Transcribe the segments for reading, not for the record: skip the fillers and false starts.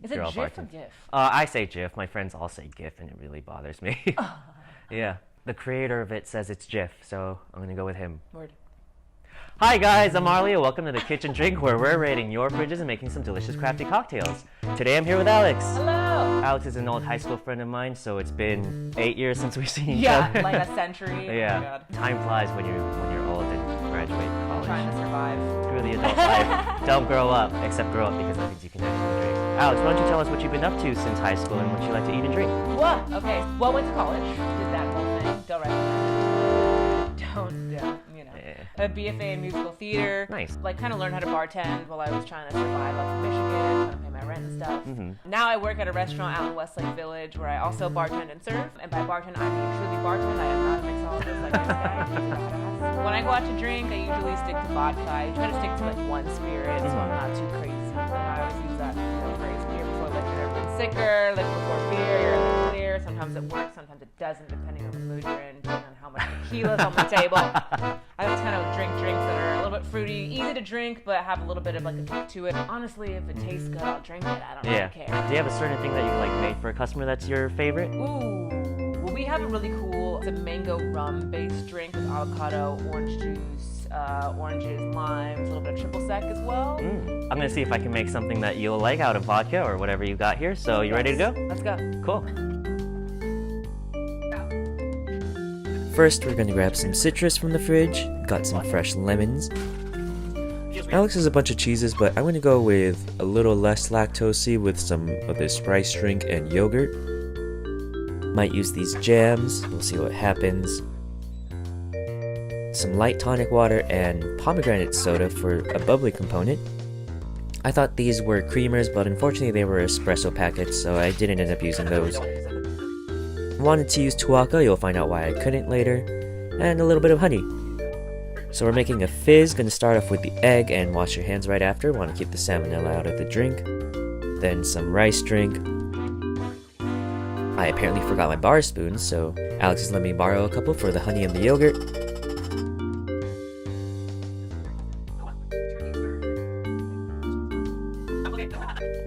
Is it girl Jif or bartender. GIF? I say Jif. My friends all say GIF, and it really bothers me. Yeah. The creator of it says it's Jif, so I'm gonna go with him. Word. Hi guys, I'm Arleo. Welcome to the Kitchen Drink, where we're raiding your fridges and making some delicious crafty cocktails. Today I'm here with Alex. Hello. Alex is an old high school friend of mine, so it's been 8 years since we've seen each other. Yeah, like a century. Yeah. Oh my God. Time flies when you're old and graduate college. Trying to survive. Through the adult life. Don't grow up, except grow up because that means you can actually drink. Alex, why don't you tell us what you've been up to since high school and what you like to eat and drink? Whoa. Okay. Well, went to college. Did that whole thing. Don't recommend it. You know. Yeah. A BFA in musical theater. Nice. Like, kind of learned how to bartend while I was trying to survive up in Michigan, trying to pay my rent and stuff. Now I work at a restaurant out in Westlake Village where I also bartend and serve. And by bartend, I mean truly bartend. I am not a mixologist like this guy. He's a badass. When I go out to drink, I usually stick to vodka. I try to stick to like one spirit, so I'm not too crazy. I always use that phrase, beer before liquor. Been sicker, liquor before beer, you're in the clear. Sometimes it works, sometimes it doesn't, depending on the mood you're in, depending on how much tequila's on the table. I kind of drink drinks that are a little bit fruity, easy to drink, but have a little bit of like a kick to it. Honestly, if it tastes good, I'll drink it. I don't really care. Do you have a certain thing that you like made for a customer that's your favorite? Ooh. Well, we have a really cool, it's a mango rum-based drink with avocado, orange juice, oranges, limes, a little bit of triple sec as well. I'm gonna see if I can make something that you'll like out of vodka or whatever you got here. So you ready to go? Let's go. Cool. First, we're gonna grab some citrus from the fridge. Got some fresh lemons. Alex has a bunch of cheeses, but I'm gonna go with a little less lactosey with some of this rice drink and yogurt. Might use these jams. We'll see what happens. Some light tonic water and pomegranate soda for a bubbly component. I thought these were creamers, but unfortunately they were espresso packets, so I didn't end up using those. Wanted to use tuaca, you'll find out why I couldn't later, and a little bit of honey. So we're making a fizz, gonna start off with the egg and wash your hands right after, want to keep the salmonella out of the drink. Then some rice drink. I apparently forgot my bar spoons, so Alex has let me borrow a couple for the honey and the yogurt.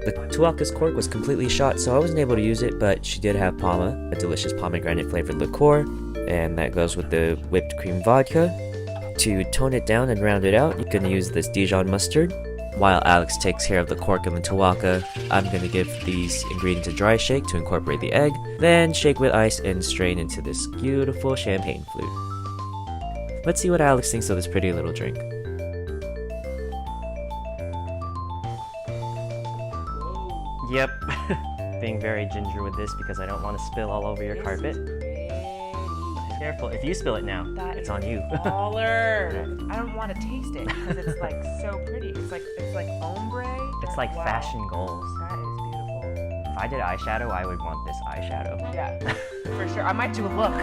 The tuaca's cork was completely shot, so I wasn't able to use it, but she did have Palma, a delicious pomegranate flavored liqueur, and that goes with the whipped cream vodka. To tone it down and round it out, you're going to use this DIJON mustard. While Alex takes care of the cork and the tuaca, I'm going to give these ingredients a dry shake to incorporate the egg, then shake with ice and strain into this beautiful champagne flute. Let's see what Alex thinks of this pretty little drink. Yep, being very ginger with this because I don't want to spill all over your carpet. Careful, if you spill it now, it's on you. Baller. I don't want to taste it because it's like so pretty. It's like ombre. It's like fashion goals. That is beautiful. If I did eyeshadow, I would want this eyeshadow. Yeah, for sure. I might do a look.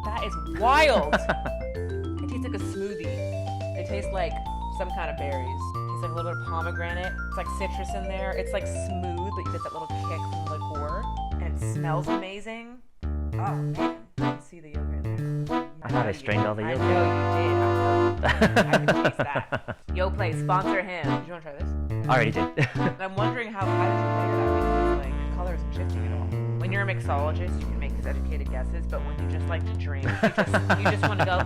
That is wild. It tastes like a smoothie. It tastes like some kind of berries. It tastes like a little bit of pomegranate. It's like citrus in there. It's like smooth, but you get that little kick from the liqueur. And it smells amazing. Oh man, you can see the yogurt in there. I thought I strained all the yogurt. I know you did. I can taste that. YoPlay, sponsor him. Do you want to try this? Already did. I'm wondering how did you layer that? Because like the color isn't shifting at all. When you're a mixologist, you can make these educated guesses, but when you just like to drink, you just want to go.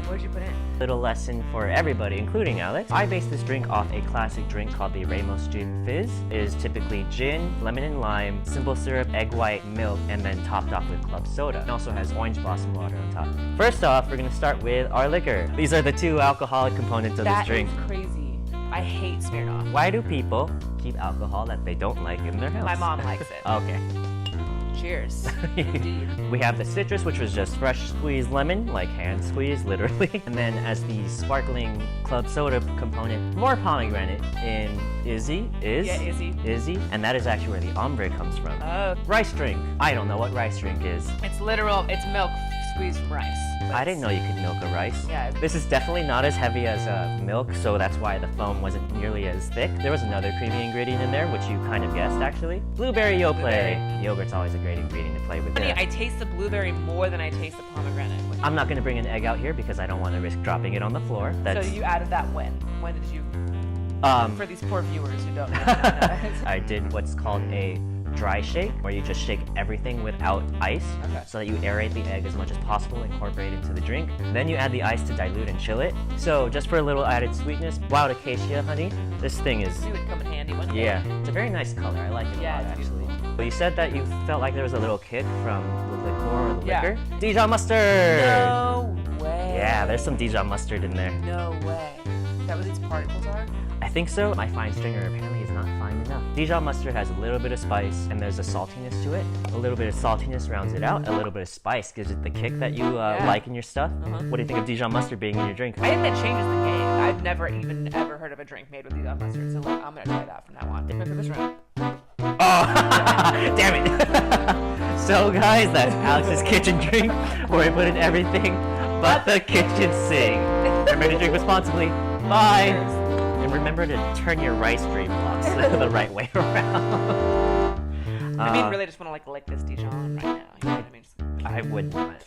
What'd you put in? Little lesson for everybody, including Alex. I based this drink off a classic drink called the Ramos Gin Fizz. It is typically gin, lemon and lime, simple syrup, egg white, milk, and then topped off with club soda. It also has orange blossom water on top. First off, we're gonna start with our liquor. These are the two alcoholic components of this drink. That is crazy. I hate Smirnoff. Why do people keep alcohol that they don't like in their house? My mom likes it. Okay. Cheers. Indeed. We have the citrus, which was just fresh squeezed lemon, like hand squeezed, literally. And then as the sparkling club soda component, more pomegranate in Izzy. And that is actually where the ombre comes from. Oh. Rice drink. I don't know what rice drink is. It's literal, it's milk squeezed from rice. I didn't know you could milk a rice. Yeah. This is definitely not as heavy as milk, so that's why the foam wasn't nearly as thick. There was another creamy ingredient in there, which you kind of guessed, actually. Blueberry yogurt. Yogurt's always a great ingredient to play with. Honey, I taste the blueberry more than I taste the pomegranate. I'm not going to bring an egg out here because I don't want to risk dropping it on the floor. So you added that when? When did you? For these poor viewers who don't know. I did what's called a dry shake, where you just shake everything without ice, so that you aerate the egg as much as possible, incorporate it into the drink. Then you add the ice to dilute and chill it. So just for a little added sweetness, wild acacia honey. This thing is... It would come in handy one day. Yeah, it's a very nice color. I like it a lot, actually. Well, you said that you felt like there was a little kick from the liqueur or the liquor. Dijon mustard! No way. Yeah, there's some Dijon mustard in there. No way. Is that what these particles are? I think so. My fine stringer apparently is not fine enough. Dijon mustard has a little bit of spice, and there's a saltiness to it. A little bit of saltiness rounds it out. A little bit of spice gives it the kick that you like in your stuff. What do you think of Dijon mustard being in your drink? I think that changes the game. I've never even ever heard of a drink made with Dijon mustard, so like, I'm gonna try that from now on. For this round. Oh, damn it. So guys, that's Alex's kitchen drink, where we put in everything but the kitchen sink. Remember to drink responsibly. Bye. And remember to turn your rice drain blocks the right way around. I mean, really just want to like lick this Dijon right now. You know what I mean? I would not.